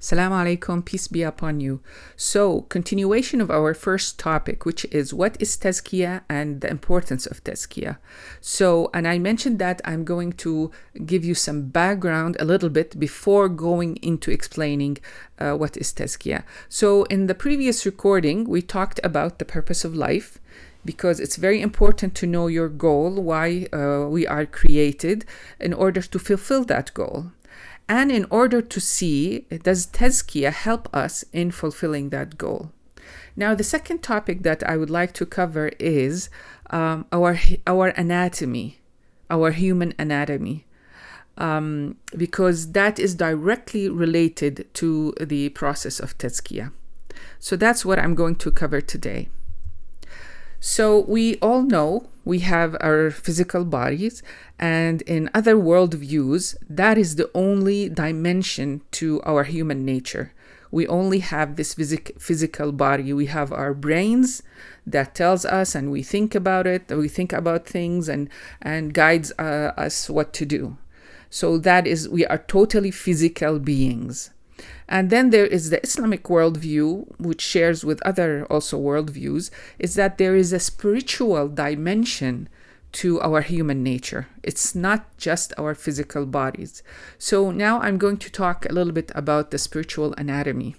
Assalamu alaikum, peace be upon you. So, continuation of our first topic, which is what is Tazkiyah and the importance of Tazkiyah. So, and I mentioned that I'm going to give you some background a little bit before going into explaining what is Tazkiyah. So, in the previous recording, we talked about the purpose of life, because it's very important to know your goal, why we are created, in order to fulfill that goal. And in order to see, does Tazkiyah help us in fulfilling that goal? Now, the second topic that I would like to cover is our anatomy, our human anatomy, because that is directly related to the process of Tazkiyah. So that's what I'm going to cover today. So we all know we have our physical bodies, and in other worldviews, that is the only dimension to our human nature. We only have this physical body. We have our brains that tells us, and we think about it. We think about things and guides us what to do. So that is, we are totally physical beings. And then there is the Islamic worldview, which shares with other also worldviews, is that there is a spiritual dimension to our human nature. It's not just our physical bodies. So now I'm going to talk a little bit about the spiritual anatomy.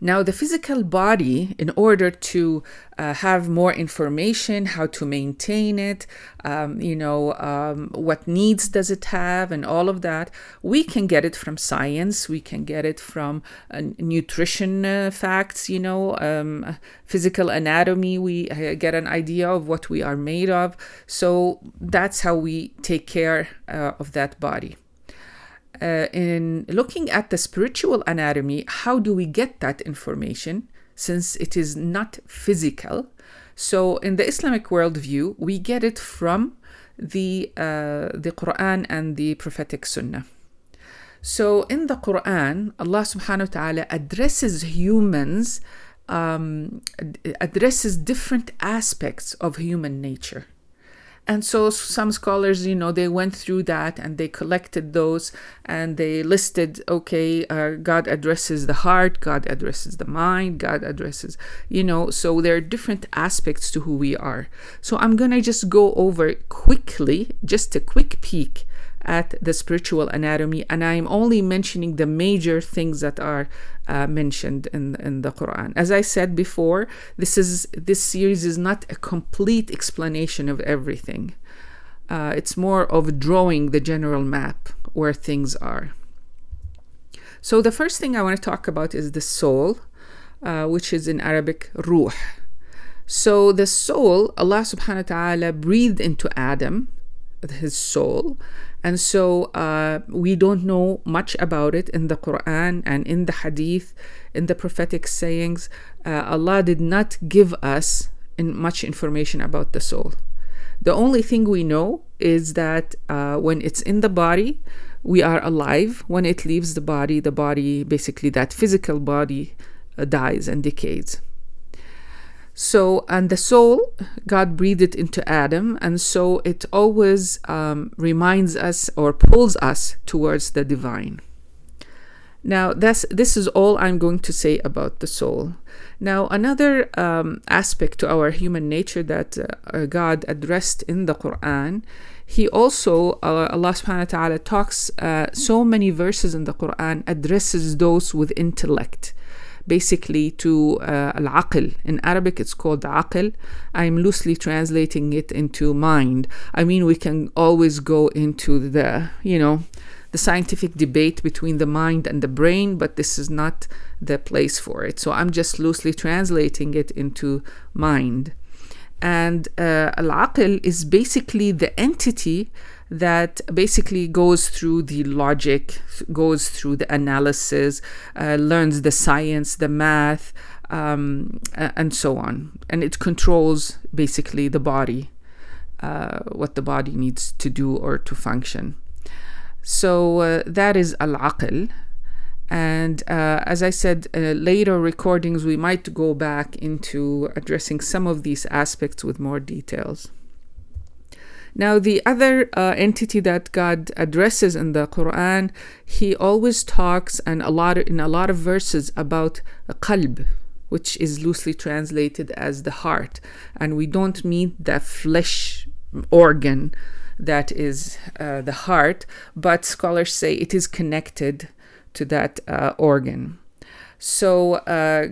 Now, the physical body, in order to have more information, how to maintain it, what needs does it have, and all of that, we can get it from science. We can get it from nutrition facts, physical anatomy. We get an idea of what we are made of. So that's how we take care of that body. In looking at the spiritual anatomy, how do we get that information since it is not physical? So in the Islamic worldview, we get it from the Quran and the prophetic Sunnah. So in the Quran, Allah subhanahu wa ta'ala addresses humans, addresses different aspects of human nature. And so some scholars, they went through that and they collected those and they listed, God addresses the heart, God addresses the mind, God addresses, so there are different aspects to who we are. So I'm going to just go over quickly, just a quick peek at the spiritual anatomy, and I'm only mentioning the major things that are mentioned in the Quran. As I said before, this series is not a complete explanation of everything. It's more of drawing the general map where things are. So the first thing I want to talk about is the soul, which is in Arabic ruh. So the soul, Allah subhanahu wa ta'ala breathed into Adam, his soul. And so we don't know much about it in the Quran and in the Hadith, in the prophetic sayings. Allah did not give us much information about the soul. The only thing we know is that when it's in the body, we are alive. When it leaves the body, basically that physical body dies and decays. So, and the soul, God breathed it into Adam, and so it always reminds us or pulls us towards the divine. Now, this is all I'm going to say about the soul. Now, another aspect to our human nature that God addressed in the Quran, He also, Allah subhanahu wa ta'ala talks, so many verses in the Quran addresses those with intellect. Basically to al-aql. In Arabic, it's called aql. I'm loosely translating it into mind. I mean, we can always go into the scientific debate between the mind and the brain, but this is not the place for it. So I'm just loosely translating it into mind. And al-aql is basically the entity that basically goes through the logic, goes through the analysis, learns the science, the math, and so on. And it controls basically the body, what the body needs to do or to function. So that is al-aql. And as I said, later recordings, we might go back into addressing some of these aspects with more details. Now, the other entity that God addresses in the Quran, he always talks in a lot of verses about qalb, which is loosely translated as the heart. And we don't mean the flesh organ that is the heart, but scholars say it is connected to that organ. So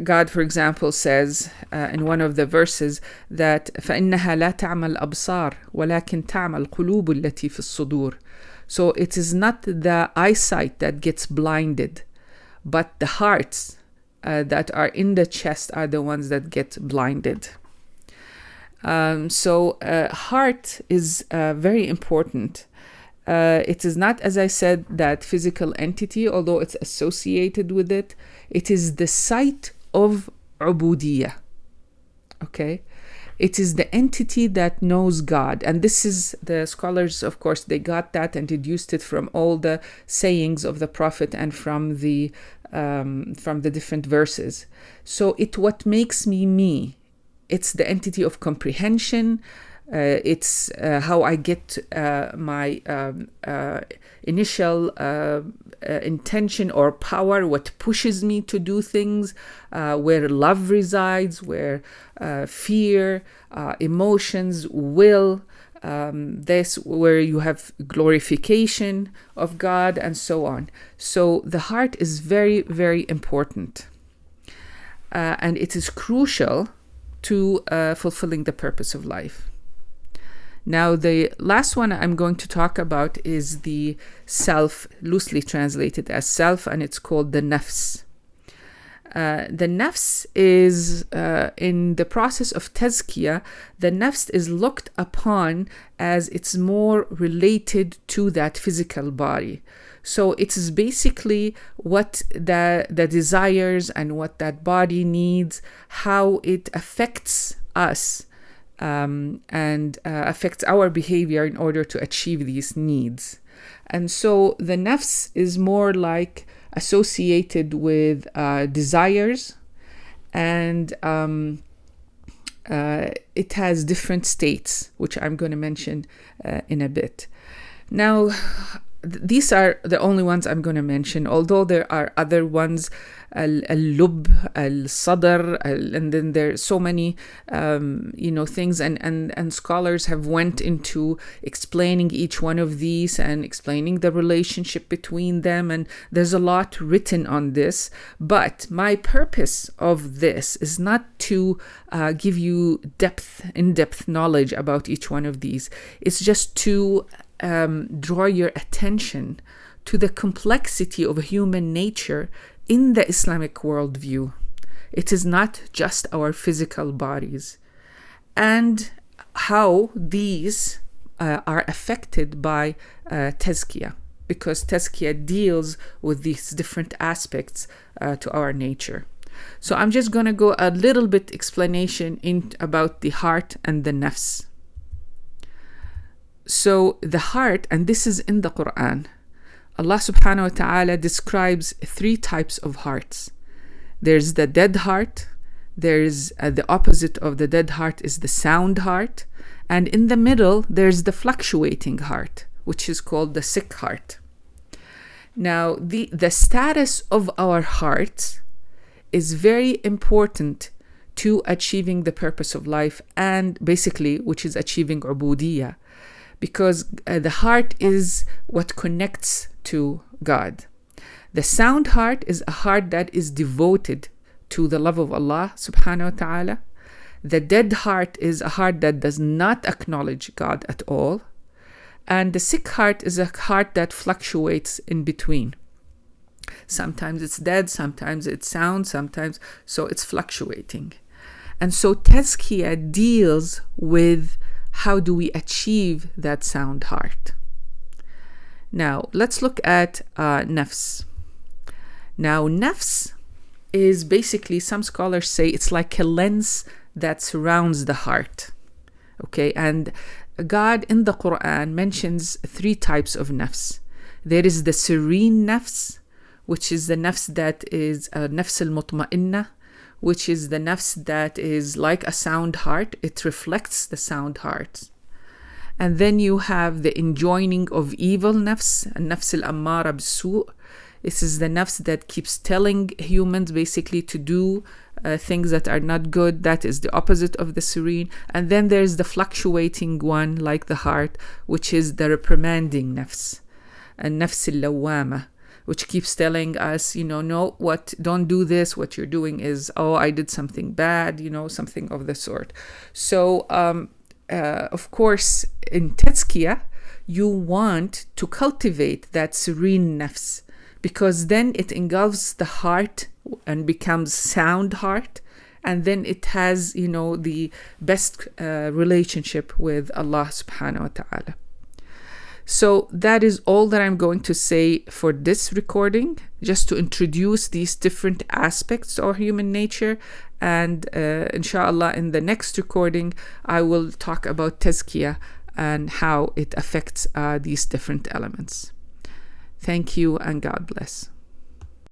God, for example, says in one of the verses that فَإِنَّهَا لَا تَعْمَى الْأَبْصَارِ وَلَكِنْ تَعْمَى الْقُلُوبُ الَّتِي فِي الصُّدُورِ. So it is not the eyesight that gets blinded, but the hearts that are in the chest are the ones that get blinded. So heart is very important. It is not, as I said, that physical entity, although it's associated with it. It is the site of ubudiyah. Okay? It is the entity that knows God. And this is, the scholars, of course, they got that and deduced it from all the sayings of the Prophet and from the different verses. So what makes me me. It's the entity of comprehension. It's how I get my initial intention or power, what pushes me to do things, where love resides, where fear, emotions, will, this where you have glorification of God and so on. So the heart is very, very important. And it is crucial to fulfilling the purpose of life. Now, the last one I'm going to talk about is the self, loosely translated as self, and it's called the nafs. The nafs is, in the process of Tazkeyah, the nafs is looked upon as it's more related to that physical body. So it is basically what the desires and what that body needs, how it affects us, and affects our behavior in order to achieve these needs. And so the nafs is more like associated with desires, and it has different states, which I'm going to mention in a bit. Now, these are the only ones I'm going to mention, although there are other ones, al-lub, al-sadr, and then there are so many, things, and scholars have went into explaining each one of these and explaining the relationship between them, and there's a lot written on this. But my purpose of this is not to give you in-depth knowledge about each one of these. It's just to draw your attention to the complexity of human nature in the Islamic worldview. It is not just our physical bodies, and how these are affected by Tazkeyah, because Tazkeyah deals with these different aspects to our nature. So I'm just going to go a little bit explanation about the heart and the nafs. So the heart, and this is in the Quran, Allah subhanahu wa ta'ala describes 3 types of hearts. There's the dead heart, there's the opposite of the dead heart is the sound heart, and in the middle there's the fluctuating heart, which is called the sick heart. Now, the status of our hearts is very important to achieving the purpose of life, and basically, which is achieving ubudiyah. Because the heart is what connects to God. The sound heart is a heart that is devoted to the love of Allah subhanahu wa ta'ala. The dead heart is a heart that does not acknowledge God at all. And the sick heart is a heart that fluctuates in between. Sometimes it's dead, sometimes it's sound, so it's fluctuating. And so Tazkiyah deals with how do we achieve that sound heart. Now, let's look at nafs. Now, nafs is basically, some scholars say it's like a lens that surrounds the heart. Okay, and God in the Quran mentions 3 types of nafs. There is the serene nafs, which is the nafs that is nafs al-mutma'innah, which is the nafs that is like a sound heart. It reflects the sound heart. And then you have the enjoining of evil nafs, nafs al-ammara bis-su'. This is the nafs that keeps telling humans basically to do things that are not good. That is the opposite of the serene. And then there's the fluctuating one, like the heart, which is the reprimanding nafs, and nafs al-lawwama, which keeps telling us, no, don't do this. What you're doing is, I did something bad, something of the sort. So, of course, in Tazkeyah, you want to cultivate that serene nafs, because then it engulfs the heart and becomes sound heart. And then it has, the best relationship with Allah subhanahu wa ta'ala. So that is all that I'm going to say for this recording, just to introduce these different aspects of human nature. And inshallah, in the next recording, I will talk about Tazkiyah and how it affects these different elements. Thank you, and God bless.